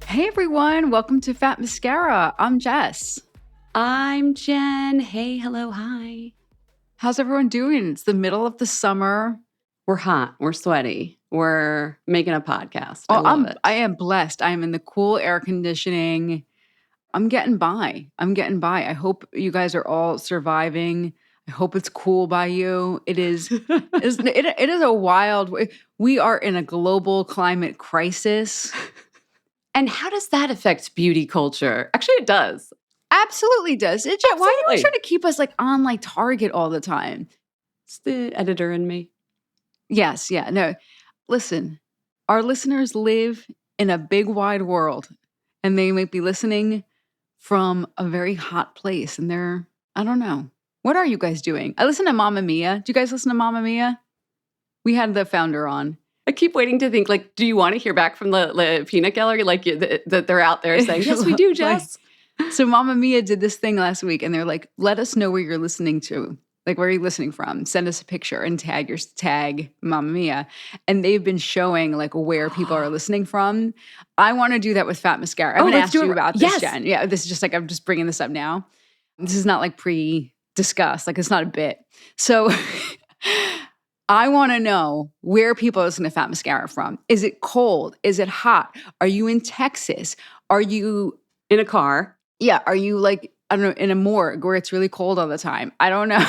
Hey everyone, welcome to Fat Mascara. I'm Jess. I'm Jen. Hey, hello, hi. How's everyone doing? It's the middle of the summer. We're hot. We're sweaty. We're making a podcast. I love it. I am blessed. I am in the cool air conditioning. I'm getting by. I hope you guys are all surviving. I hope it's cool by you. It is. It is a wild. We are in a global climate crisis. And how does that affect beauty culture? Actually, it does. Absolutely does. Why are you always trying to keep us on Target all the time? It's the editor in me. Yes. Yeah. No. Listen, our listeners live in a big wide world, and they might be listening from a very hot place, and I don't know. What are you guys doing? I listen to Mamma Mia. Do you guys listen to Mamma Mia? We had the founder on. I keep waiting to think, do you want to hear back from the peanut gallery? That they're out there saying, yes, we do, Jess. So Mamma Mia did this thing last week, and they're like, let us know where you're listening to. Where are you listening from? Send us a picture and tag Mamma Mia. And they've been showing where people are listening from. I want to do that with Fat Mascara. I haven't asked you about this, Jen. Yeah, this is just I'm just bringing this up now. This is not pre-discussed. It's not a bit. So I want to know where people listen to Fat Mascara from. Is it cold? Is it hot? Are you in Texas? Are you in a car? Yeah. Are you I don't know, in a morgue where it's really cold all the time? I don't know.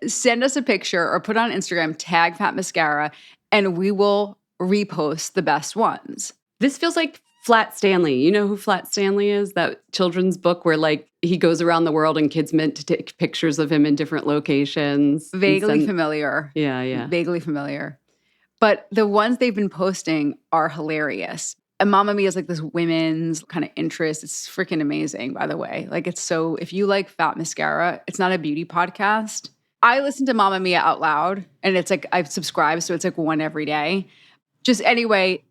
Send us a picture or put on Instagram, tag Fat Mascara, and we will repost the best ones. This feels like Flat Stanley. You know who Flat Stanley is? That children's book where he goes around the world and kids meant to take pictures of him in different locations. Vaguely familiar. Yeah. Vaguely familiar. But the ones they've been posting are hilarious. And Mamma Mia is this women's kind of interest. It's freaking amazing, by the way. It's so, if you like Fat Mascara, it's not a beauty podcast. I listen to Mamma Mia out loud, and it's I've subscribed, so it's one every day. Just anyway,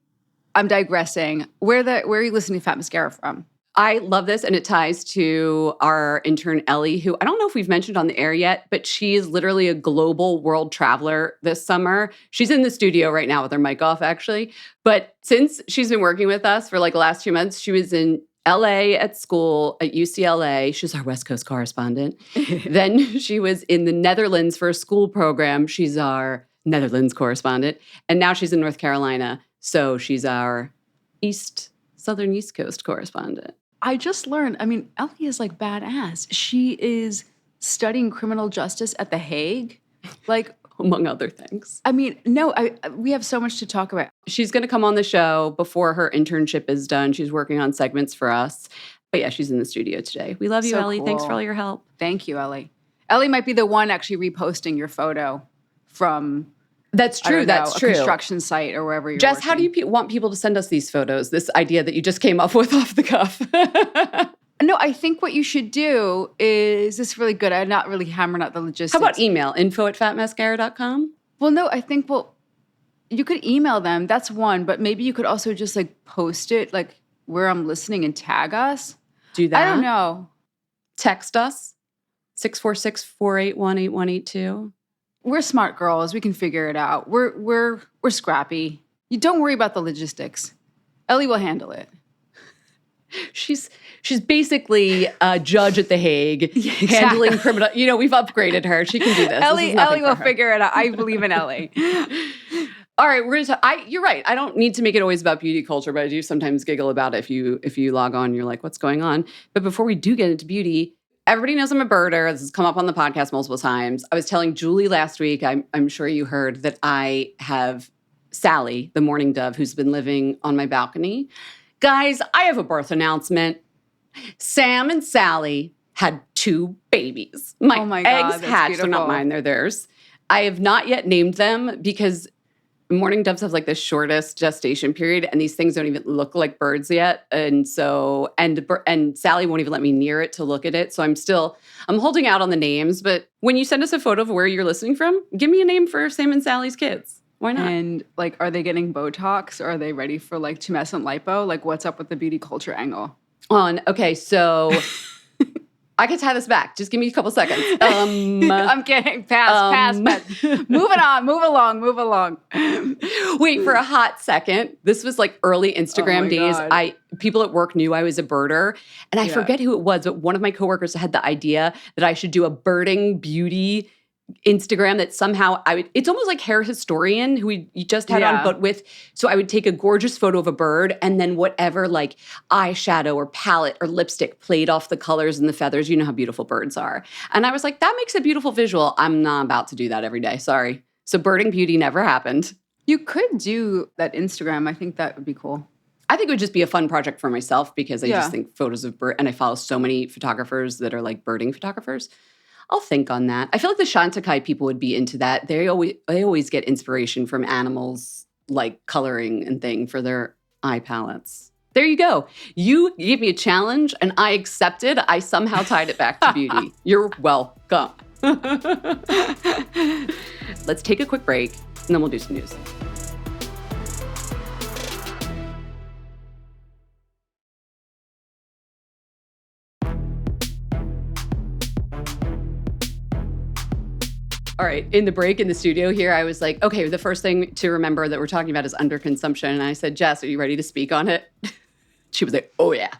I'm digressing. Where are you listening to Fat Mascara from? I love this, and it ties to our intern, Ellie, who I don't know if we've mentioned on the air yet, but she is literally a global world traveler this summer. She's in the studio right now with her mic off, actually. But since she's been working with us for the last few months, she was in LA at school at UCLA. She's our West Coast correspondent. Then she was in the Netherlands for a school program. She's our Netherlands correspondent. And now she's in North Carolina. So she's our Southern East Coast correspondent. I just learned, Ellie is badass. She is studying criminal justice at The Hague. Among other things. We have so much to talk about. She's going to come on the show before her internship is done. She's working on segments for us. But yeah, she's in the studio today. We love you, Ellie. Cool. Thanks for all your help. Thank you, Ellie. Ellie might be the one actually reposting your photo from... That's true. That's true. A construction site or wherever you're Jess, working. how do you want people to send us these photos? This idea that you just came up with off the cuff. No, I think what you should do is, this is really good. I'm not really hammering out the logistics. How about email? info@fatmascara.com? Well, no, I think, you could email them. That's one. But maybe you could also just post it where I'm listening and tag us. Do that? I don't know. Text us. 646-481-8182. We're smart girls. We can figure it out. We're scrappy. You don't worry about the logistics. Ellie will handle it. She's basically a judge at The Hague, handling criminal. We've upgraded her. She can do this. Ellie will figure it out. I believe in Ellie. All right, we're gonna. You're right. I don't need to make it always about beauty culture, but I do sometimes giggle about it. If you log on, you're like, what's going on? But before we do get into beauty. Everybody knows I'm a birder. This has come up on the podcast multiple times. I was telling Julie last week, I'm sure you heard, that I have Sally, the mourning dove, who's been living on my balcony. Guys, I have a birth announcement. Sam and Sally had 2 babies. My eggs hatched. They're not mine, they're theirs. I have not yet named them because mourning doves have the shortest gestation period, and these things don't even look like birds yet. And so, and Sally won't even let me near it to look at it. So I'm holding out on the names. But when you send us a photo of where you're listening from, give me a name for Sam and Sally's kids. Why not? And are they getting Botox, or are they ready for tumescent lipo? What's up with the beauty culture angle? Okay, so I can tie this back. Just give me a couple seconds. I'm kidding. Pass. Moving on. Move along. Wait, for a hot second. This was like early Instagram days. God. People at work knew I was a birder. And I forget who it was, but one of my coworkers had the idea that I should do a birding beauty Instagram that somehow it's almost like Hair Historian who you just had on, but so I would take a gorgeous photo of a bird and then whatever like eyeshadow or palette or lipstick played off the colors and the feathers. You know how beautiful birds are. And I was like, that makes a beautiful visual. I'm not about to do that every day. Sorry. So birding beauty never happened. You could do that Instagram. I think that would be cool. I think it would just be a fun project for myself because I just think photos of bird, and I follow so many photographers that are like birding photographers. I'll think on that. I feel like the Shantakai people would be into that. They always get inspiration from animals like coloring and thing for their eye palettes. There you go. You gave me a challenge and I accepted. I somehow tied it back to beauty. You're welcome. Let's take a quick break and then we'll do some news. All right, in the break in the studio here, I was like, okay, the first thing to remember that we're talking about is underconsumption. And I said, Jess, are you ready to speak on it? She was like, oh, yeah.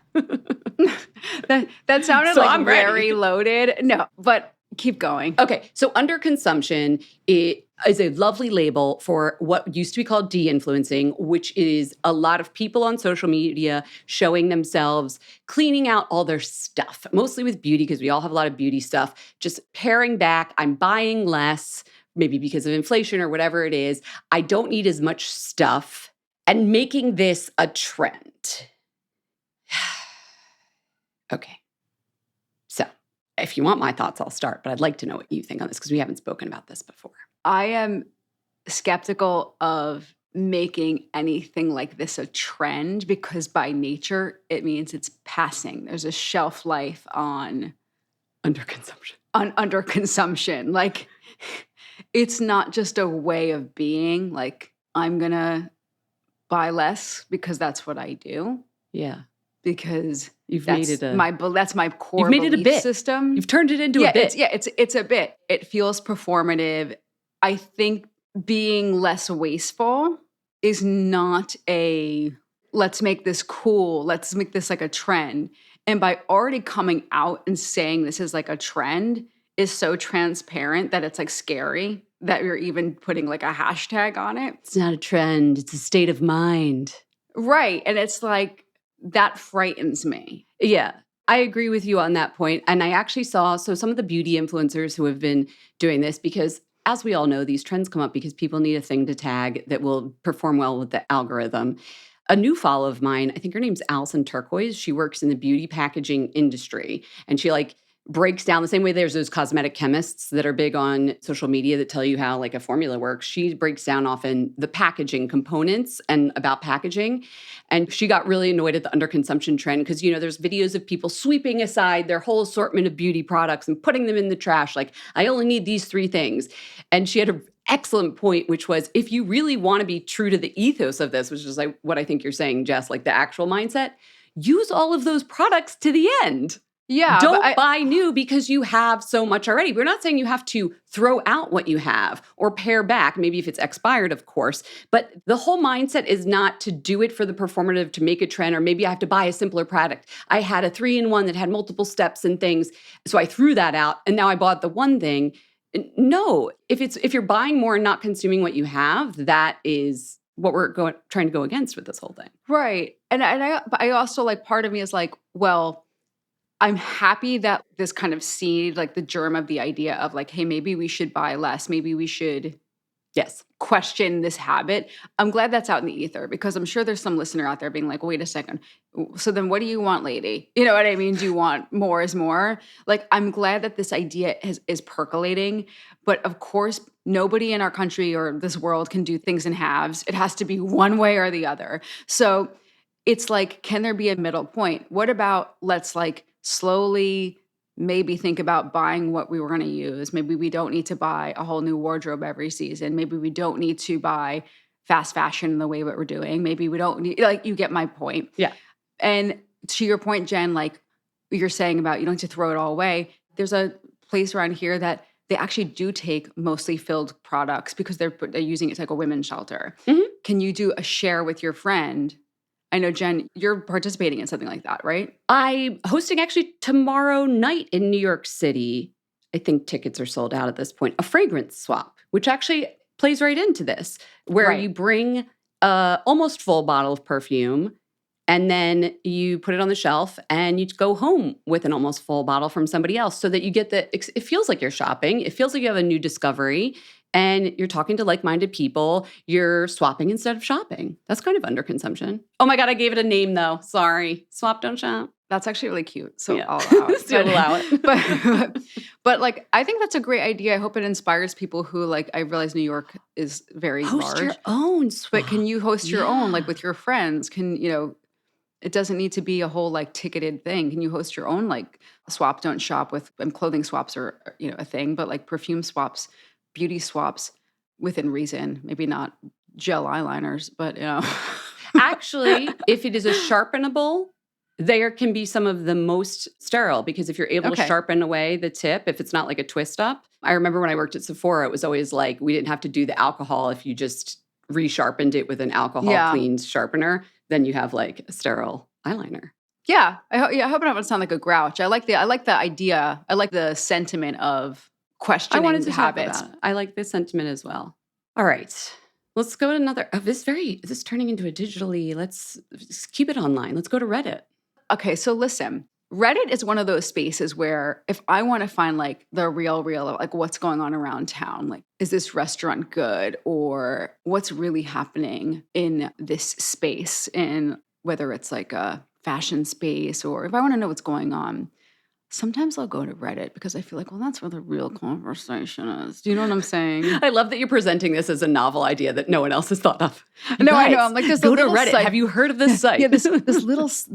that sounded So like I'm ready. very loaded. No, but keep going. Okay, so underconsumption is a lovely label for what used to be called de-influencing, which is a lot of people on social media showing themselves cleaning out all their stuff, mostly with beauty because we all have a lot of beauty stuff, just paring back. I'm buying less, maybe because of inflation or whatever it is. I don't need as much stuff and making this a trend. Okay. So if you want my thoughts, I'll start, but I'd like to know what you think on this because we haven't spoken about this before. I am skeptical of making anything like this a trend because by nature, it means it's passing. There's a shelf life on underconsumption. Like, it's not just a way of being. Like, I'm going to buy less because that's what I do. Yeah. Because that's my core you've made it a belief bit. system. You've turned it into a bit. It's a bit. It feels performative. I think being less wasteful is not let's make this cool. Let's make this like a trend. And by already coming out and saying this is like a trend is so transparent that it's like scary that you're even putting like a hashtag on it. It's not a trend. It's a state of mind. Right. And it's like, that frightens me. Yeah, I agree with you on that point. And I actually saw, some of the beauty influencers who have been doing this because as we all know, these trends come up because people need a thing to tag that will perform well with the algorithm. A new follow of mine, I think her name's Allison Turquoise. She works in the beauty packaging industry and she breaks down the same way there's those cosmetic chemists that are big on social media that tell you how like a formula works. She breaks down often the packaging components and about packaging. And she got really annoyed at the underconsumption trend because, there's videos of people sweeping aside their whole assortment of beauty products and putting them in the trash. Like, I only need these 3 things. And she had an excellent point, which was if you really want to be true to the ethos of this, which is like what I think you're saying, Jess, like the actual mindset, use all of those products to the end. Yeah. Don't buy new because you have so much already. We're not saying you have to throw out what you have or pare back, maybe if it's expired, of course. But the whole mindset is not to do it for the performative, to make a trend, or maybe I have to buy a simpler product. I had a 3-in-1 that had multiple steps and things. So I threw that out and now I bought the one thing. No, if you're buying more and not consuming what you have, that is what we're trying to go against with this whole thing. Right. And I also part of me is like, well, I'm happy that this kind of seed, like the germ of the idea of like, hey, maybe we should buy less. Maybe we should question this habit. I'm glad that's out in the ether because I'm sure there's some listener out there being like, wait a second. So then what do you want, lady? You know what I mean? Do you want more is more? Like, I'm glad that this idea is percolating. But of course, nobody in our country or this world can do things in halves. It has to be one way or the other. So it's like, can there be a middle point? What about let's slowly maybe think about buying what we were going to use. Maybe we don't need to buy a whole new wardrobe every season. Maybe we don't need to buy fast fashion in the way what we're doing. Maybe we don't need, you get my point. Yeah. And to your point, Jen, you're saying about you don't need to throw it all away. There's a place around here that they actually do take mostly filled products because they're using it like a women's shelter. Mhm. Can you do a share with your friend? I know, Jen, you're participating in something like that, right? I'm hosting actually tomorrow night in New York City. I think tickets are sold out at this point. A fragrance swap, which actually plays right into this, where Right. you bring a almost full bottle of perfume and then you put it on the shelf and you go home with an almost full bottle from somebody else so that you get it feels like you're shopping. It feels like you have a new discovery and you're talking to like-minded people. You're swapping instead of shopping. That's kind of underconsumption. Oh my God, I gave it a name though. Sorry. Swap, don't shop. That's actually really cute. So Yeah. I'll allow it. So you'll allow it. But like, I think that's a great idea. I hope it inspires people who like, I realize New York is very Host large. your own swap. But can you host your own, like Yeah. with your friends? It doesn't need to be a whole like ticketed thing. Can you host your own like swap, don't shop with clothing swaps are, a thing, but like perfume swaps, beauty swaps within reason, maybe not gel eyeliners, but Actually, if it is a sharpenable, there can be some of the most sterile because if you're able to Okay. sharpen away the tip, if it's not like a twist up. I remember when I worked at Sephora, it was always like we didn't have to do the alcohol. If you just resharpened it with an alcohol Yeah. cleaned sharpener, then you have like a sterile eyeliner. Yeah, I hope I don't sound like a grouch. I like the idea. I like the sentiment of I questioning wanted to habits. talk about it. I like this sentiment as well. All right. Let's go to another. This is turning into a digitally. Let's keep it online. Let's go to Reddit. Okay, so listen, Reddit is one of those spaces where if I want to find like the real, like what's going on around town, like is this restaurant good or what's really happening in this space, in whether it's like a fashion space or if I want to know what's going on, sometimes I'll go to Reddit because I feel like, well, that's where the real conversation is. Do you know what I'm saying? I love that you're presenting this as a novel idea that no one else has thought of. You No, I know. guys, I'm like, there's a go to little Reddit. site. Have you heard of this site? Yeah, this little site.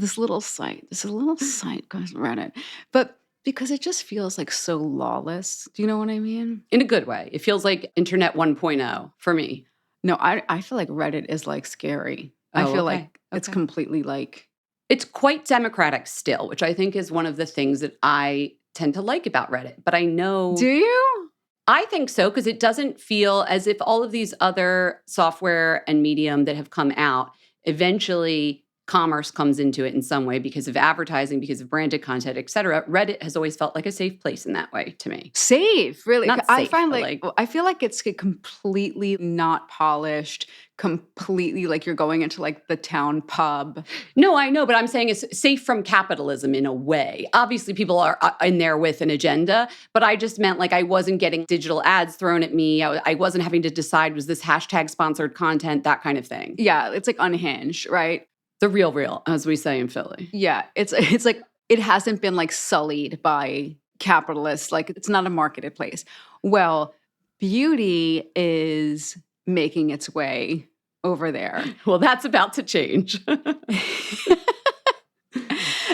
There's a little site called Reddit, but because it just feels like so lawless. Do you know what I mean? In a good way. It feels like Internet 1.0 for me. No, I feel like Reddit is like scary. I Oh, feel okay. like it's Okay. completely like It's quite democratic still, which I think is one of the things that I tend to like about Reddit. But I know. Do you? I think so, because it doesn't feel as if all of these other software and medium that have come out, eventually commerce comes into it in some way because of advertising, because of branded content, et cetera. Reddit has always felt like a safe place in that way to me. Safe, really. Not I safe, find but like I feel like it's completely not polished, completely like you're going into like the town pub. No, I know, but I'm saying it's safe from capitalism in a way. Obviously, people are in there with an agenda, but I just meant like I wasn't getting digital ads thrown at me. I wasn't having to decide, was this hashtag sponsored content, that kind of thing. Yeah, it's like unhinged, right? The real, as we say in Philly. Yeah, it's like it hasn't been like sullied by capitalists. Like it's not a marketed place. Well, beauty is making its way over there. Well, that's about to change.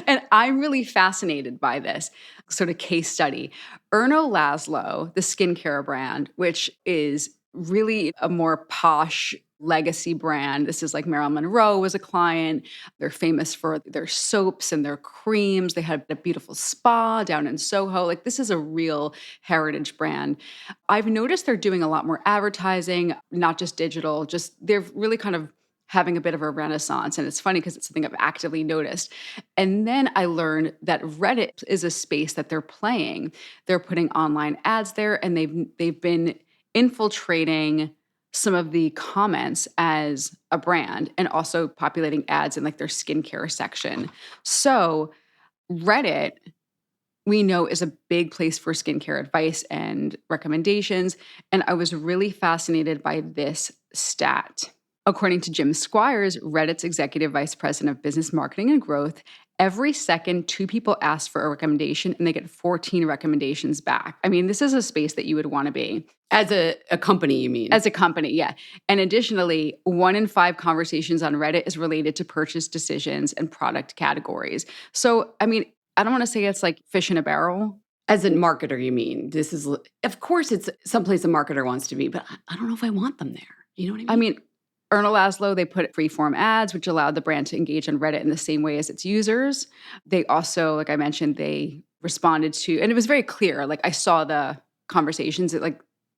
And I'm really fascinated by this sort of case study. Erno Laszlo, the skincare brand, which is really a more posh legacy brand. This is like Marilyn Monroe was a client. They're famous for their soaps and their creams. They had a beautiful spa down in Soho. Like this is a real heritage brand. I've noticed they're doing a lot more advertising, not just digital, just they're really kind of having a bit of a renaissance. And it's funny because it's something I've actively noticed. And then I learned that Reddit is a space that they're playing. They're putting online ads there and they've been infiltrating some of the comments as a brand and also populating ads in like their skincare section. So Reddit, we know, is a big place for skincare advice and recommendations. And I was really fascinated by this stat. According to Jim Squires, Reddit's executive vice president of business marketing and growth, every second, 2 people ask for a recommendation and they get 14 recommendations back. I mean, this is a space that you would want to be. As a company, you mean? As a company, yeah. And additionally, 1 in 5 conversations on Reddit is related to purchase decisions and product categories. So, I mean, I don't want to say it's like fish in a barrel. As a marketer, you mean? This is, of course, it's someplace a marketer wants to be, but I don't know if I want them there. You know what I mean? I mean, Erna Laszlo, they put free-form ads, which allowed the brand to engage on Reddit in the same way as its users. They also, like I mentioned, they responded to, and it was very clear. Like I saw the conversations.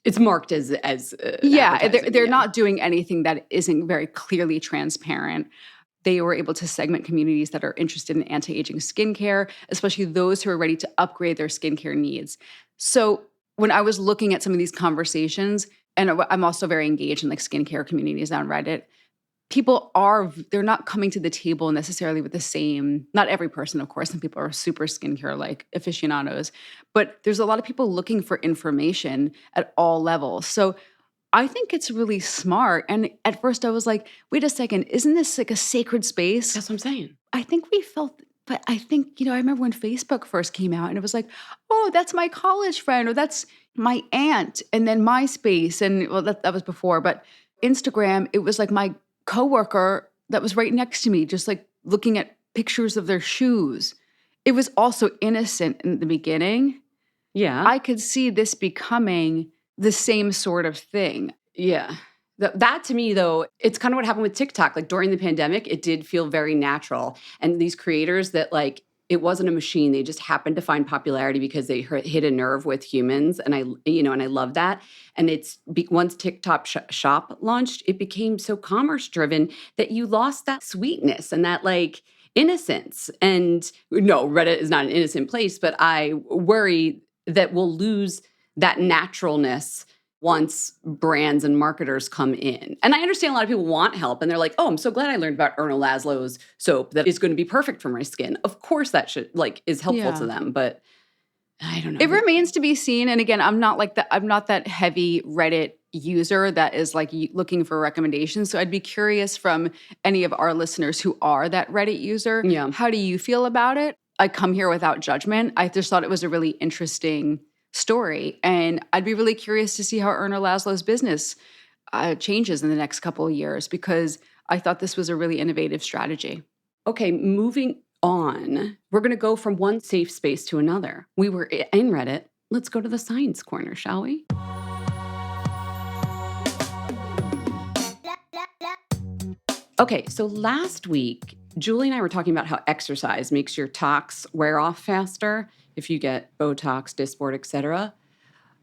It's marked as Yeah, advertising. they're not doing anything that isn't very clearly transparent. They were able to segment communities that are interested in anti-aging skincare, especially those who are ready to upgrade their skincare needs. So when I was looking at some of these conversations, and I'm also very engaged in like skincare communities on Reddit, they're not coming to the table necessarily with the same, not every person, of course, some people are super skincare like aficionados, but there's a lot of people looking for information at all levels. So I think it's really smart. And at first I was like, wait a second, isn't this like a sacred space? That's what I'm saying. I think we felt, but I think, I remember when Facebook first came out and it was like, oh, that's my college friend or that's my aunt. And then MySpace, and well, that was before, but Instagram, it was like my coworker that was right next to me, just like looking at pictures of their shoes. It was also innocent in the beginning. Yeah. I could see this becoming the same sort of thing. Yeah. That to me, though, it's kind of what happened with TikTok. Like during the pandemic, it did feel very natural. And these creators that like, it wasn't a machine. They just happened to find popularity because they hit a nerve with humans. And I love that. And once TikTok shop launched, it became so commerce driven that you lost that sweetness and that like innocence. And no, Reddit is not an innocent place, but I worry that we'll lose that naturalness once brands and marketers come in. And I understand a lot of people want help and they're like, oh, I'm so glad I learned about Erna Laszlo's soap that is going to be perfect for my skin. Of course that is helpful to them, but I don't know. It remains to be seen. And again, I'm not that heavy Reddit user that is like looking for recommendations. So I'd be curious from any of our listeners who are that Reddit user. Yeah. How do you feel about it? I come here without judgment. I just thought it was a really interesting story. And I'd be really curious to see how Erna Laszlo's business changes in the next couple of years, because I thought this was a really innovative strategy. Okay, moving on. We're going to go from one safe space to another. We were in Reddit. Let's go to the science corner, shall we? Okay, so last week, Julie and I were talking about how exercise makes your tox wear off faster if you get Botox, Dysport, etc.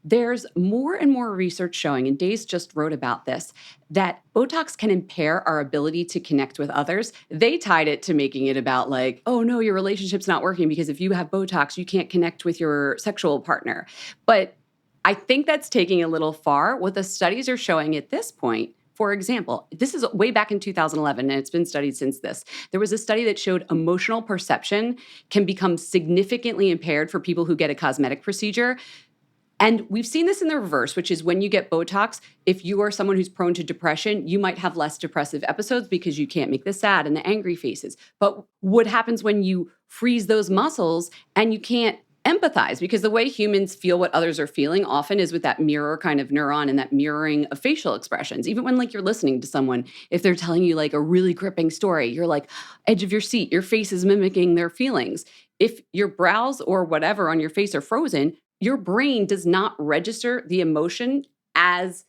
There's more and more research showing, and Days just wrote about this, that Botox can impair our ability to connect with others. They tied it to making it about like, oh no, your relationship's not working because if you have Botox, you can't connect with your sexual partner. But I think that's taking a little far. What the studies are showing at this point, for example, this is way back in 2011, and it's been studied since this. There was a study that showed emotional perception can become significantly impaired for people who get a cosmetic procedure. And we've seen this in the reverse, which is when you get Botox, if you are someone who's prone to depression, you might have less depressive episodes because you can't make the sad and the angry faces. But what happens when you freeze those muscles and you can't empathize? Because the way humans feel what others are feeling often is with that mirror kind of neuron and that mirroring of facial expressions. Even when like you're listening to someone, if they're telling you like a really gripping story, you're like edge of your seat, your face is mimicking their feelings. If your brows or whatever on your face are frozen, your brain does not register the emotion as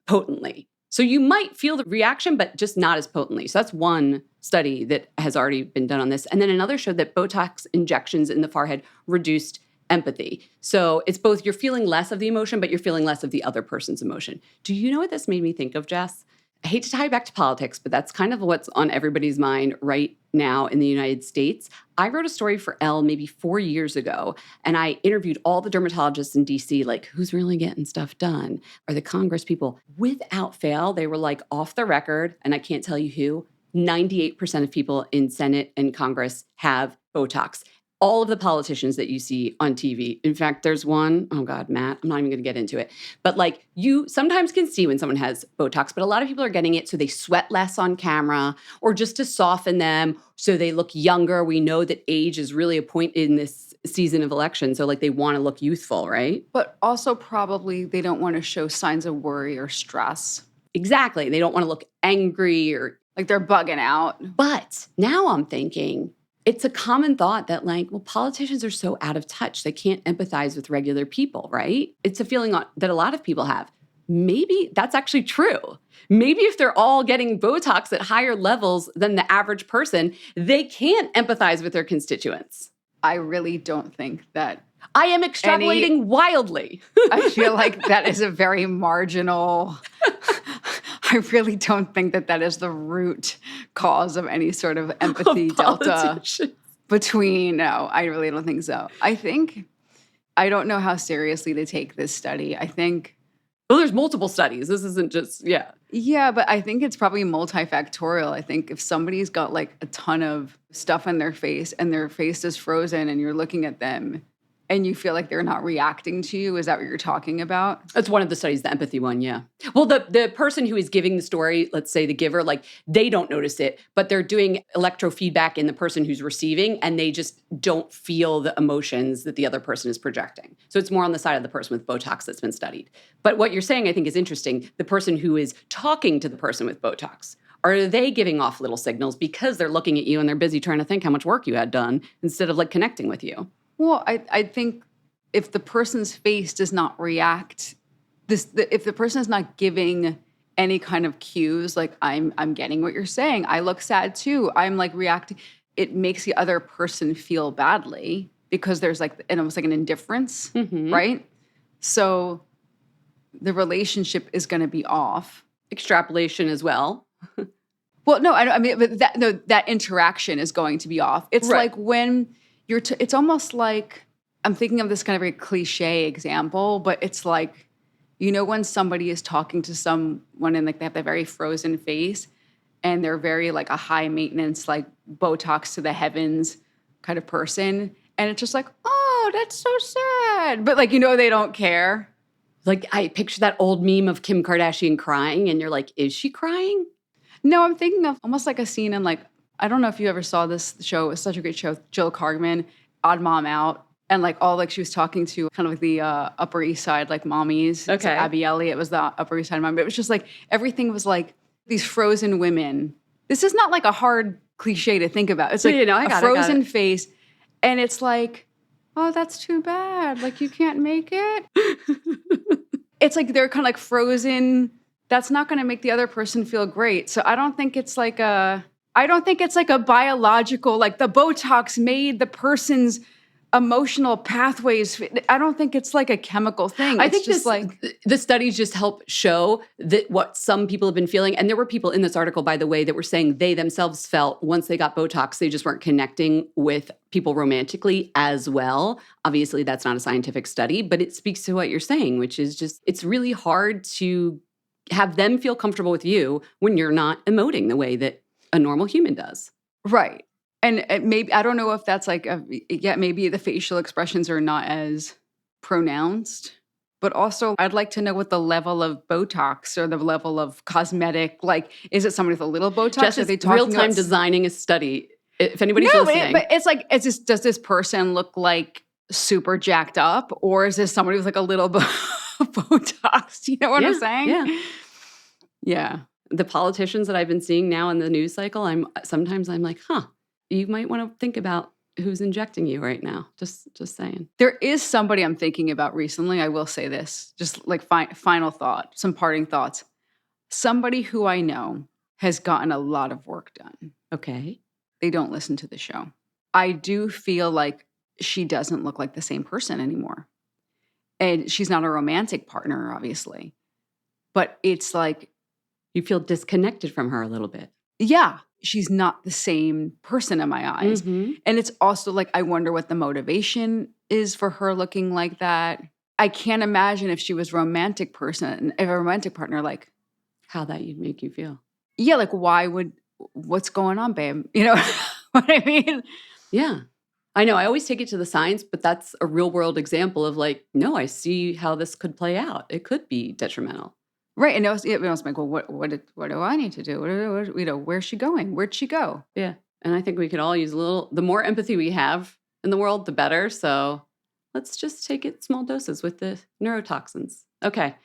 potently. So you might feel the reaction, but just not as potently. So that's one study that has already been done on this. And then another showed that Botox injections in the forehead reduced empathy. So it's both you're feeling less of the emotion, but you're feeling less of the other person's emotion. Do you know what this made me think of, Jess? I hate to tie it back to politics, but that's kind of what's on everybody's mind right now in the United States. I wrote a story for Elle maybe 4 years ago, and I interviewed all the dermatologists in DC, like, who's really getting stuff done? Are the Congress people? Without fail, they were like off the record, and I can't tell you who, 98% of people in Senate and Congress have Botox. All of the politicians that you see on TV. In fact, there's one, oh God, Matt, I'm not even going to get into it. But like you sometimes can see when someone has Botox, but a lot of people are getting it so they sweat less on camera or just to soften them so they look younger. We know that age is really a point in this season of election. So like they want to look youthful, right? But also probably they don't want to show signs of worry or stress. Exactly. They don't want to look angry or like they're bugging out. But now I'm thinking, it's a common thought that like, well, politicians are so out of touch. They can't empathize with regular people, right? It's a feeling that a lot of people have. maybe that's actually true. Maybe if they're all getting Botox at higher levels than the average person, they can't empathize with their constituents. I really don't think that. I am extrapolating wildly. I feel like that is a very marginal. I really don't think that is the root cause of any sort of empathy delta between. No, I really don't think so. I don't know how seriously to take this study. I think. Well, there's multiple studies. This isn't just, Yeah, but I think it's probably multifactorial. I think if somebody's got like a ton of stuff in their face and their face is frozen and you're looking at them and you feel like they're not reacting to you, is that what you're talking about? That's one of the studies, the empathy one, yeah. Well, the person who is giving the story, let's say the giver, like they don't notice it, but they're doing electrofeedback in the person who's receiving and they just don't feel the emotions that the other person is projecting. So it's more on the side of the person with Botox that's been studied. But what you're saying, I think, is interesting. The person who is talking to the person with Botox, are they giving off little signals because they're looking at you and they're busy trying to think how much work you had done instead of like connecting with you? Well, I think if the person's face does not react, if the person is not giving any kind of cues, like I'm getting what you're saying, I look sad too, I'm like reacting, it makes the other person feel badly because there's like almost like an indifference, right? So the relationship is going to be off. Extrapolation as well. Well, no, I mean, but that interaction is going to be off. It's right. like when it's almost like, I'm thinking of this kind of very cliche example, but it's like, when somebody is talking to someone and like they have that very frozen face and they're very like a high maintenance, like Botox to the heavens kind of person. And it's just like, oh, that's so sad. But like, they don't care. Like I picture that old meme of Kim Kardashian crying and you're like, is she crying? No, I'm thinking of almost like a scene in like, I don't know if you ever saw this show. It was such a great show. Jill Kargman, Odd Mom Out. And like all like she was talking to kind of like the Upper East Side like mommies. Okay. So Abby Elliott was the Upper East Side mom. But it was just like everything was like these frozen women. This is not like a hard cliche to think about. It's like a frozen face. And it's like, oh, that's too bad. Like you can't make it. It's like they're kind of like frozen. That's not going to make the other person feel great. So I don't think it's like a biological, like the Botox made the person's emotional pathways. I don't think it's like a chemical thing. I think just like the studies just help show that what some people have been feeling. And there were people in this article, by the way, that were saying they themselves felt once they got Botox, they just weren't connecting with people romantically as well. Obviously, that's not a scientific study, but it speaks to what you're saying, which is just, it's really hard to have them feel comfortable with you when you're not emoting the way that a normal human does. Right. And maybe, I don't know if that's like, maybe the facial expressions are not as pronounced, but also I'd like to know what the level of Botox or the level of cosmetic, like, is it somebody with a little Botox? Jess is real-time designing a study. If anybody's listening. But it's like, does this person look like super jacked up? Or is this somebody with like a little Botox? You know what I'm saying? Yeah. Yeah. The politicians that I've been seeing now in the news cycle, sometimes I'm like, you might want to think about who's injecting you right now. Just saying. There is somebody I'm thinking about recently. I will say this, just like final thought, some parting thoughts. Somebody who I know has gotten a lot of work done. Okay. They don't listen to the show. I do feel like she doesn't look like the same person anymore. And she's not a romantic partner, obviously. But it's like, you feel disconnected from her a little bit. Yeah. She's not the same person in my eyes. Mm-hmm. And it's also like, I wonder what the motivation is for her looking like that. I can't imagine if she was a romantic partner, like. How that would make you feel. Yeah, like what's going on, babe? You know what I mean? Yeah. I know. I always take it to the science, but that's a real world example of like, no, I see how this could play out. It could be detrimental. Right. And it was like, well, what do I need to do? Where's she going? Where'd she go? Yeah. And I think we could all use the more empathy we have in the world, the better. So let's just take it small doses with the neurotoxins. Okay.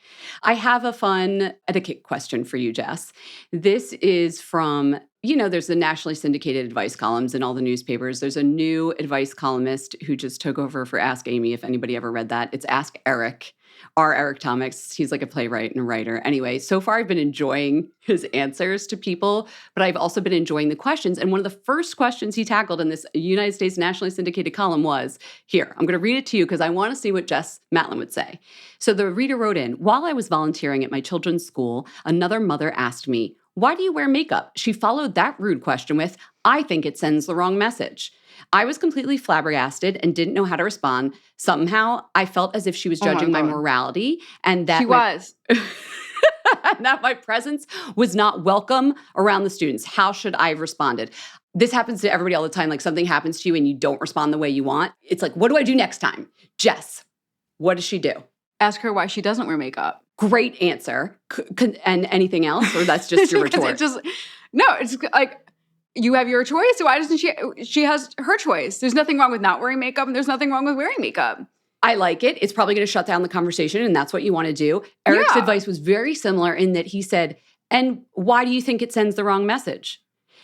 I have a fun etiquette question for you, Jess. This is from, there's the nationally syndicated advice columns in all the newspapers. There's a new advice columnist who just took over for Ask Amy, if anybody ever read that. It's Ask Eric. R. Eric Thomas. He's like a playwright and a writer. Anyway, so far I've been enjoying his answers to people, but I've also been enjoying the questions. And one of the first questions he tackled in this United States nationally syndicated column was, here, I'm going to read it to you because I want to see what Jess Matlin would say. So the reader wrote in, while I was volunteering at my children's school, another mother asked me, why do you wear makeup? She followed that rude question with, I think it sends the wrong message. I was completely flabbergasted and didn't know how to respond. Somehow, I felt as if she was judging my morality and that and that my presence was not welcome around the students. How should I have responded? This happens to everybody all the time. Like something happens to you and you don't respond the way you want. It's like, what do I do next time? Jess, what does she do? Ask her why she doesn't wear makeup. Great answer. And anything else? Or that's just your retort? No, it's like, you have your choice. So why doesn't she has her choice. There's nothing wrong with not wearing makeup and there's nothing wrong with wearing makeup. I like it. It's probably going to shut down the conversation and that's what you want to do. Eric's advice was very similar in that he said, and why do you think it sends the wrong message?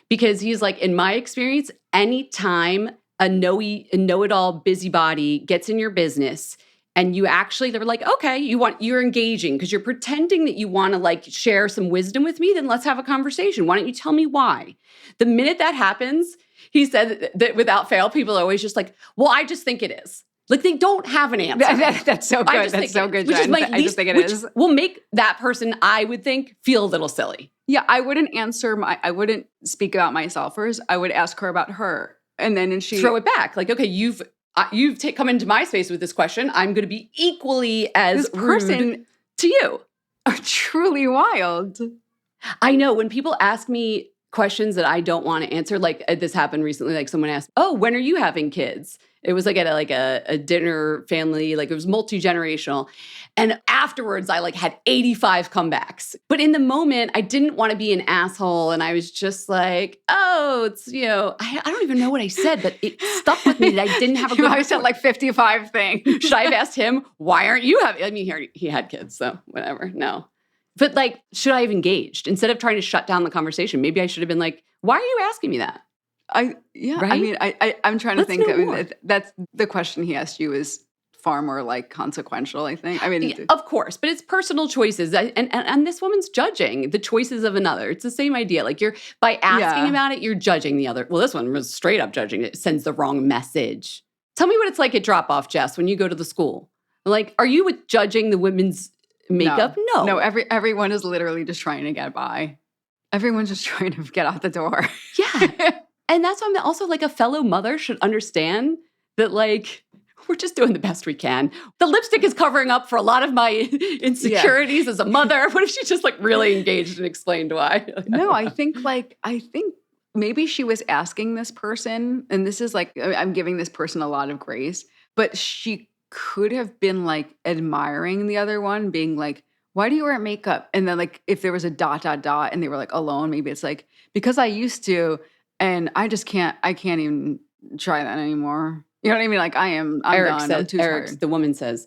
Because he's like, in my experience, anytime a know-it-all busybody gets in your business and you actually, they were like, okay, you're engaging because you're pretending that you want to like share some wisdom with me, then let's have a conversation. Why don't you tell me why? The minute that happens, he said that without fail, people are always just like, well, I just think it is. Like they don't have an answer. That's so good. That's so good, Jen. I just think it is. Will make that person, I would think, feel a little silly. Yeah, I wouldn't I wouldn't speak about myself first. I would ask her about her. And then she throw it back. Like, okay, you've come into my space with this question. I'm going to be equally as rude to you. Are truly wild. I know when people ask me questions that I don't want to answer, like this happened recently, like someone asked, oh, when are you having kids? It was like at a dinner family, like it was multi-generational. And afterwards, I like had 85 comebacks. But in the moment, I didn't want to be an asshole. And I was just like, oh, it's, I don't even know what I said, but it stuck with me that I didn't have a good I said like 55 things. Should I have asked him, why aren't you having, I mean, he had kids, so whatever, no. But like, should I have engaged? Instead of trying to shut down the conversation, maybe I should have been like, why are you asking me that? Right? I mean, I'm trying to think. I mean, that's the question he asked you is far more like consequential, I think. I mean, of course, but it's personal choices. And this woman's judging the choices of another. It's the same idea. Like by asking about it, you're judging the other. Well, this one was straight up judging it. It sends the wrong message. Tell me what it's like at drop-off, Jess, when you go to the school. Like, are you judging the women's makeup? No. Everyone is literally just trying to get by. Everyone's just trying to get out the door. Yeah. And that's why I'm also like a fellow mother should understand that like we're just doing the best we can. The lipstick is covering up for a lot of my insecurities as a mother. What if she just like really engaged and explained why? No, I think maybe she was asking this person, and this is like, I'm giving this person a lot of grace, but she could have been like admiring the other one, being like, why do you wear makeup? And then like, if there was a ... and they were like alone, maybe it's like, because I used to, and I can't even try that anymore. You know what I mean? Like I'm done. I'm too tired. The woman says,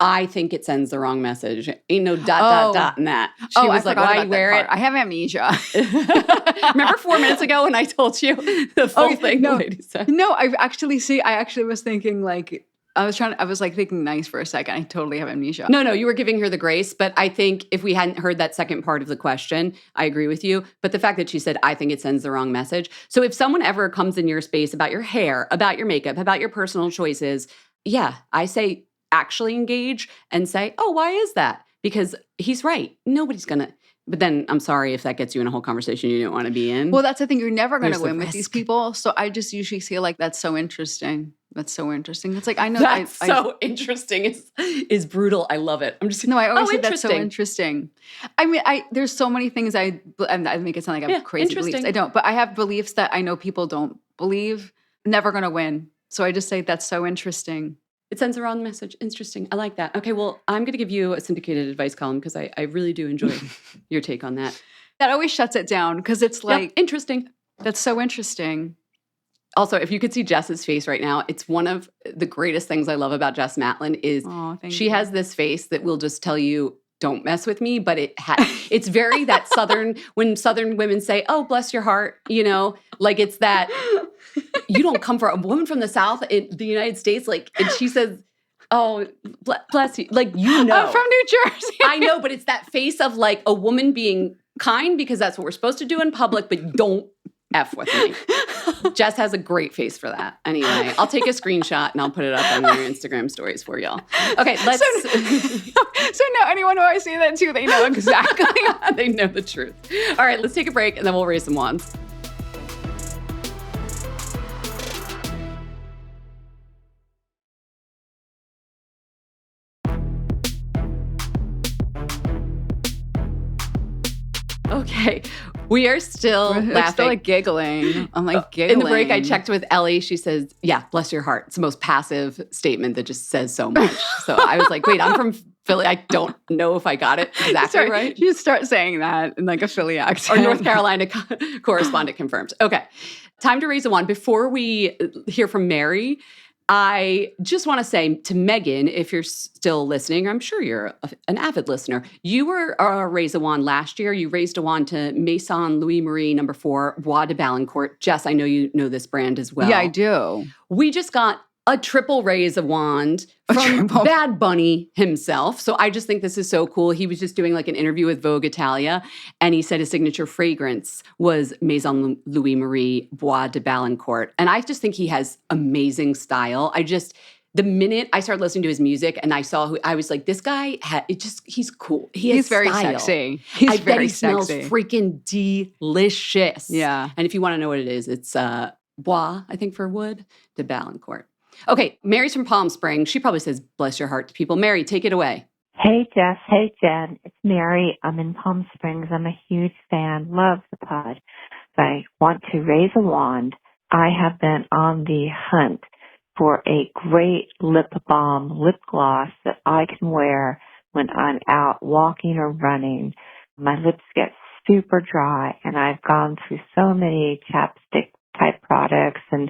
I think it sends the wrong message. Ain't no ... in that. She was like, why do you wear it? I have amnesia. Remember 4 minutes ago when I told you the full thing the lady said? No, I actually was thinking like, I was like thinking nice for a second. I totally have amnesia. No, you were giving her the grace. But I think if we hadn't heard that second part of the question, I agree with you. But the fact that she said, I think it sends the wrong message. So if someone ever comes in your space about your hair, about your makeup, about your personal choices, yeah, I say actually engage and say, oh, why is that? Because he's right. Nobody's going to. But then I'm sorry if that gets you in a whole conversation you don't want to be in. Well, that's the thing. You're never going to win with these people. So I just usually say like, that's so interesting. That's so interesting. It's like, I know. That's so interesting is brutal. I love it. I'm just no. I always say that's so interesting. I mean, there's so many things I make it sound like I have crazy beliefs. I don't, but I have beliefs that I know people don't believe. Never going to win. So I just say that's so interesting. It sends the wrong message. Interesting. I like that. Okay, well, I'm going to give you a syndicated advice column because I really do enjoy your take on that. That always shuts it down because it's like interesting. That's so interesting. Also, if you could see Jess's face right now, it's one of the greatest things I love about Jess Matlin is she has this face that will just tell you, don't mess with me, but it's very that Southern, when Southern women say, oh, bless your heart, like it's that, you don't come from a woman from the South in the United States, like, and she says, Oh, bless you. Like, you know. I'm from New Jersey. I know, but it's that face of like a woman being kind because that's what we're supposed to do in public, but don't F with me. Jess has a great face for that. Anyway, I'll take a screenshot and I'll put it up on your Instagram stories for y'all. Okay, let's. So now anyone who I say that to, they know exactly. They know the truth. All right, let's take a break and then we'll raise some wands. Okay, we are still laughing. I'm still like giggling. I'm like giggling. In the break, I checked with Ellie. She says, yeah, bless your heart. It's the most passive statement that just says so much. So I was like, wait, I'm from Philly. I don't know if I got it exactly right. You start saying that in like a Philly accent. Our North Carolina correspondent confirms. Okay, time to raise a wand. Before we hear from Mary, I just want to say to Megan, if you're still listening, I'm sure you're an avid listener. You were raise a wand last year. You raised a wand to Maison Louis Marie No. 4 Bois de Balancourt. Jess, I know you know this brand as well. Yeah, I do. We just got a triple raise a wand from Bad Bunny himself. So I just think this is so cool. He was just doing like an interview with Vogue Italia, and he said his signature fragrance was Maison Louis Marie Bois de Balancourt. And I just think he has amazing style. The minute I started listening to his music and I saw who, I was like, this guy, he's cool. He's very style. Sexy. I bet he smells freaking delicious. Yeah. And if you want to know what it is, it's Bois, I think for wood, de Balancourt. Okay, Mary's from Palm Springs. She probably says, bless your heart to people. Mary, take it away. Hey, Jess. Hey, Jen. It's Mary. I'm in Palm Springs. I'm a huge fan. Love the pod. So I want to raise a wand. I have been on the hunt for a great lip balm, lip gloss that I can wear when I'm out walking or running. My lips get super dry, and I've gone through so many chapstick type products and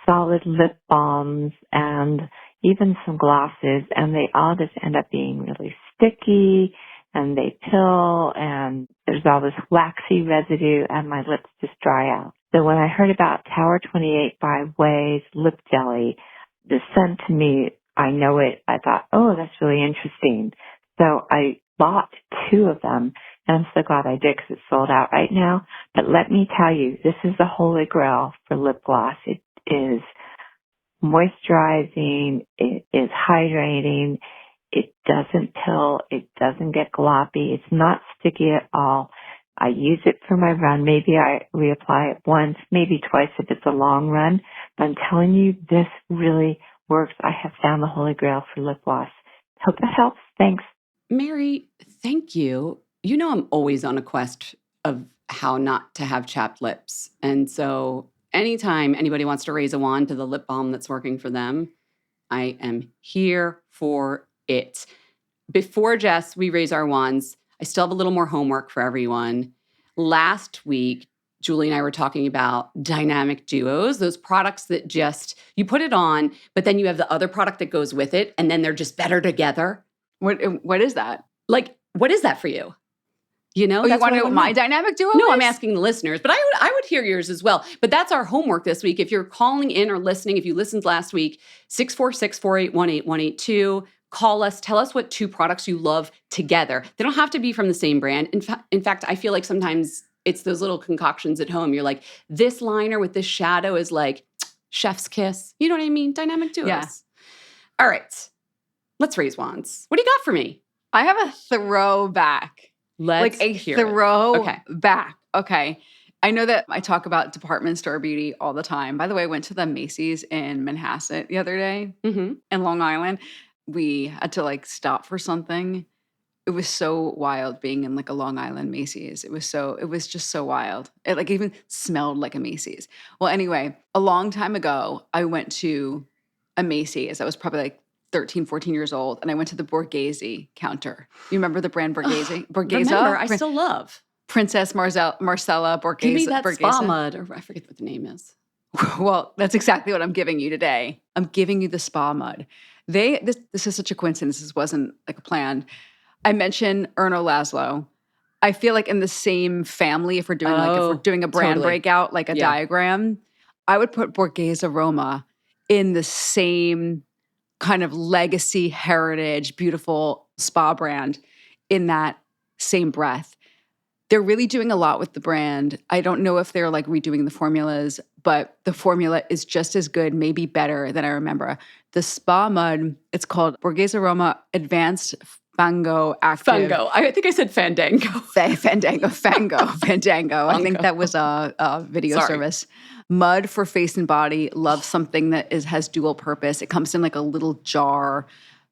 solid lip balms and even some glosses, and they all just end up being really sticky, and they pill, and there's all this waxy residue, and my lips just dry out. So when I heard about Tower 28 by Way's lip jelly, the scent to me, I know it. I thought, oh, that's really interesting. So I bought 2 of them, and I'm so glad I did because it's sold out right now. But let me tell you, this is the holy grail for lip gloss. It is moisturizing, it is hydrating, it doesn't pill, it doesn't get gloppy, it's not sticky at all. I use it for my run. Maybe I reapply it once, maybe twice if it's a long run. But I'm telling you, this really works. I have found the holy grail for lip gloss. Hope that helps. Thanks. Mary, thank you. You know I'm always on a quest of how not to have chapped lips. And so anytime anybody wants to raise a wand to the lip balm that's working for them, I am here for it. Before, Jess, we raise our wands, I still have a little more homework for everyone. Last week, Julie and I were talking about dynamic duos, those products that just, you put it on, but then you have the other product that goes with it, and then they're just better together. What is that? Like, what is that for you? You know, you want to know what my dynamic duo No, is? I'm asking the listeners, but I would hear yours as well. But that's our homework this week. If you're calling in or listening, if you listened last week, 646-481-8182, call us. Tell us what 2 products you love together. They don't have to be from the same brand. In fact, I feel like sometimes it's those little concoctions at home. You're like, this liner with this shadow is like chef's kiss. You know what I mean? Dynamic duos. Yeah. All right. Let's raise wands. What do you got for me? I have a throwback. Let's like a hear throwback. Okay. I know that I talk about department store beauty all the time. By the way, I went to the Macy's in Manhasset the other day in Long Island. We had to like stop for something. It was so wild being in like a Long Island Macy's. It was just so wild. It like even smelled like a Macy's. Well, anyway, a long time ago, I went to a Macy's. I was probably like 13, 14 years old, and I went to the Borghese counter. You remember the brand Borghese? Borghese? Remember, I still love. Princess Marcella Borghese. Give me that Borghese. spa mud, or I forget what the name is. Well, that's exactly what I'm giving you today. I'm giving you the spa mud. This is such a coincidence. This wasn't like a plan. I mentioned Erno Laszlo. I feel like in the same family, if we're doing a brand breakout, like a diagram, I would put Borghese Aroma in the same kind of legacy, heritage, beautiful spa brand in that same breath. They're really doing a lot with the brand. I don't know if they're like redoing the formulas, but the formula is just as good, maybe better than I remember. The spa mud, it's called Borghese Aroma Advanced Fango Active. Fango. I think I said Fandango. Fandango. I think that was a video service. Mud for face and body. Love something that has dual purpose. It comes in like a little jar.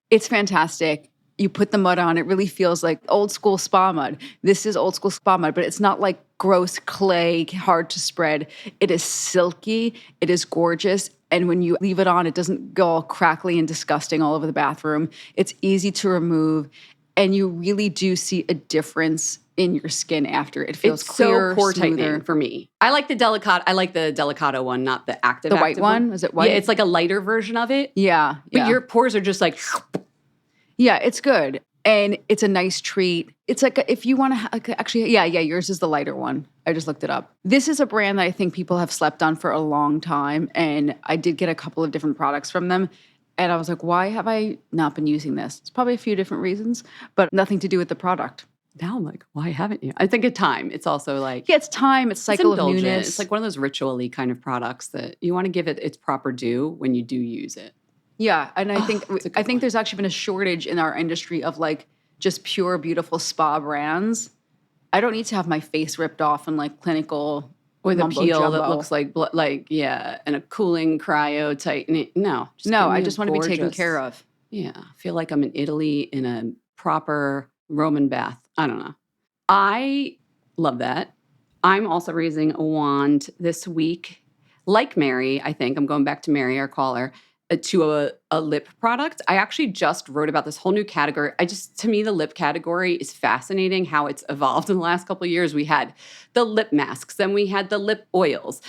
It's fantastic. You put the mud on, it really feels like old school spa mud. This is old school spa mud, but it's not like gross clay, hard to spread. It is silky. It is gorgeous. And when you leave it on, it doesn't go all crackly and disgusting all over the bathroom. It's easy to remove. And you really do see a difference in your skin after. It feels clearer, so pore smoother. tightening for me. I like the Delicato one, not the active. The white one? Is it white? Yeah, it's like a lighter version of it. Yeah. But your pores are just like... Yeah, it's good. And it's a nice treat. It's like if you want to actually, yours is the lighter one. I just looked it up. This is a brand that I think people have slept on for a long time. And I did get a couple of different products from them. And I was like, why have I not been using this? It's probably a few different reasons, but nothing to do with the product. Now I'm like, why haven't you? I think at time, it's also like... Yeah, it's time. It's cycle of newness. It's like one of those ritual-y kind of products that you want to give it its proper due when you do use it. Yeah, and I think there's actually been a shortage in our industry of like just pure, beautiful spa brands. I don't need to have my face ripped off in like clinical with a peel jumbo. that looks like and a cooling cryo tightening. No, I just want to be taken care of. Yeah, I feel like I'm in Italy in a proper Roman bath. I don't know. I love that. I'm also raising a wand this week, like Mary. I think I'm going back to Mary, our caller. To a lip product. I actually just wrote about this whole new category. To me, the lip category is fascinating how it's evolved in the last couple of years. We had the lip masks, then we had the lip oils.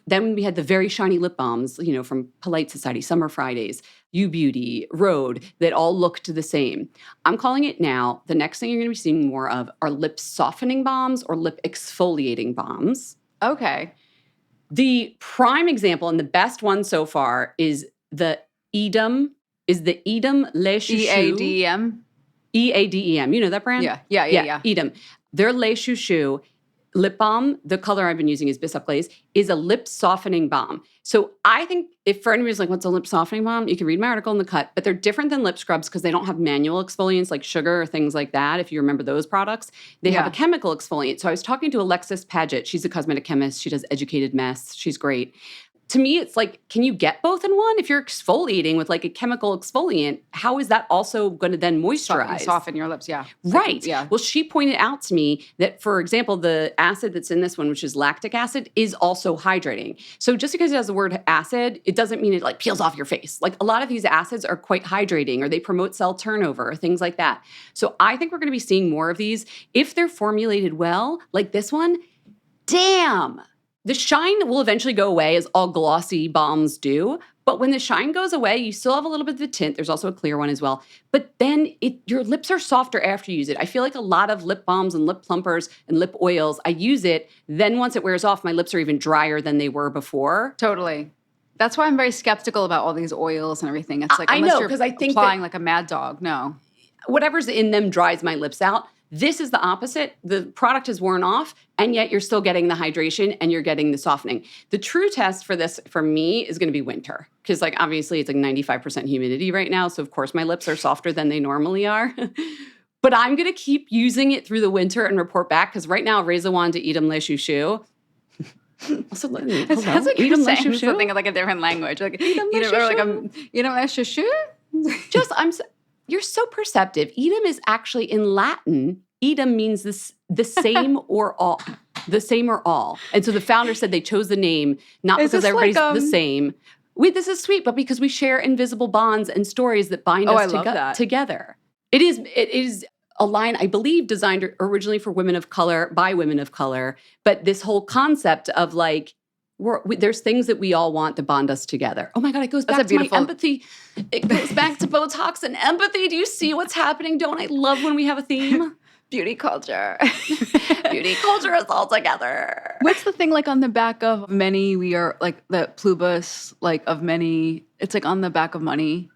Then we had the very shiny lip balms, from Polite Society, Summer Fridays, U Beauty, Rhode, that all looked the same. I'm calling it now, the next thing you're going to be seeing more of are lip softening balms or lip exfoliating balms. Okay. The prime example and the best one so far is the Eadem, Le Chouchou. Eadem? Eadem. You know that brand? Yeah. Eadem. Their Le Chouchou lip balm, the color I've been using is Bissap Glaze, is a lip softening balm. So I think if for anybody's like, what's a lip softening balm? You can read my article in the cut, but they're different than lip scrubs because they don't have manual exfoliants like sugar or things like that. If you remember those products, they have a chemical exfoliant. So I was talking to Alexis Paget. She's a cosmetic chemist. She does Educated Mess. She's great. To me, it's like, can you get both in one? If you're exfoliating with like a chemical exfoliant, how is that also going to then moisturize? Soften your lips, yeah. Right. Yeah. Well, she pointed out to me that, for example, the acid that's in this one, which is lactic acid, is also hydrating. So just because it has the word acid, it doesn't mean it like peels off your face. Like a lot of these acids are quite hydrating, or they promote cell turnover or things like that. So I think we're going to be seeing more of these. If they're formulated well, like this one, damn. The shine will eventually go away, as all glossy balms do. But when the shine goes away, you still have a little bit of the tint. There's also a clear one as well. But then your lips are softer after you use it. I feel like a lot of lip balms and lip plumpers and lip oils, I use it. Then once it wears off, my lips are even drier than they were before. Totally. That's why I'm very skeptical about all these oils and everything. It's like, I unless know, you're 'cause I think applying like a mad dog. No. Whatever's in them dries my lips out. This is the opposite. The product has worn off, and yet you're still getting the hydration and you're getting the softening. The true test for this, for me, is going to be winter. Because, like, obviously it's like 95% humidity right now. So, of course, my lips are softer than they normally are. But I'm going to keep using it through the winter and report back. Because right now, raise a wand to Eadem Le Chouchou. Also, it sounds like you're saying something like a different language. Like, Eadem Le Chouchou? You're so perceptive. Eadem is actually in Latin. Eadem means the same or all. The same or all. And so the founder said they chose the name not because everybody's the same. This is sweet, but because we share invisible bonds and stories that bind us together. It is a line, I believe, designed originally for women of color, by women of color. But this whole concept of like, there's things that we all want to bond us together. Oh my God, it goes back to my empathy. It goes back to Botox and empathy. Do you see what's happening? Don't I love when we have a theme? Beauty culture. Beauty culture is all together. What's the thing like on the back of many, we are like the plubus, like of many, it's like on the back of money.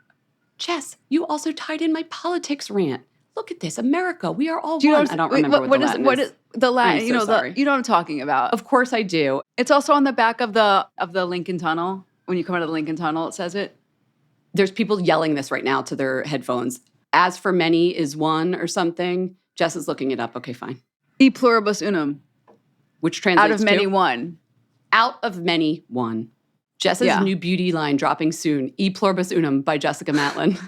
Jess, you also tied in my politics rant. Look at this, America. We are all Do you one. know, I don't remember what is the Latin? I'm You so know, sorry. you know what I'm talking about. Of course I do. It's also on the back of the Lincoln Tunnel. When you come out of the Lincoln Tunnel, it says it. There's people yelling this right now to their headphones. As for many is one or something. Jess is looking it up. Okay, fine. E pluribus unum. Which translates Out of many, to? one. Out of many, one. Jess's new beauty line dropping soon. E pluribus unum by Jessica Matlin.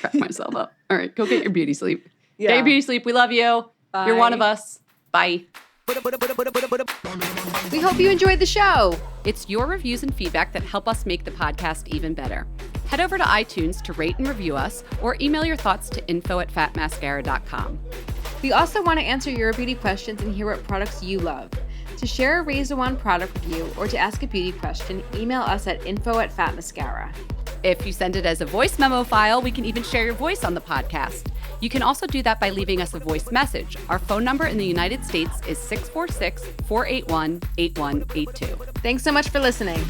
Crack myself up. All right, go get your beauty sleep. Yeah. Get your beauty sleep. We love you. Bye. You're one of us. Bye. We hope you enjoyed the show. It's your reviews and feedback that help us make the podcast even better. Head over to iTunes to rate and review us, or email your thoughts to info@fatmascara.com. We also want to answer your beauty questions and hear what products you love. To share a Raise the Wand product review or to ask a beauty question, email us at info@fatmascara. If you send it as a voice memo file, we can even share your voice on the podcast. You can also do that by leaving us a voice message. Our phone number in the United States is 646-481-8182. Thanks so much for listening.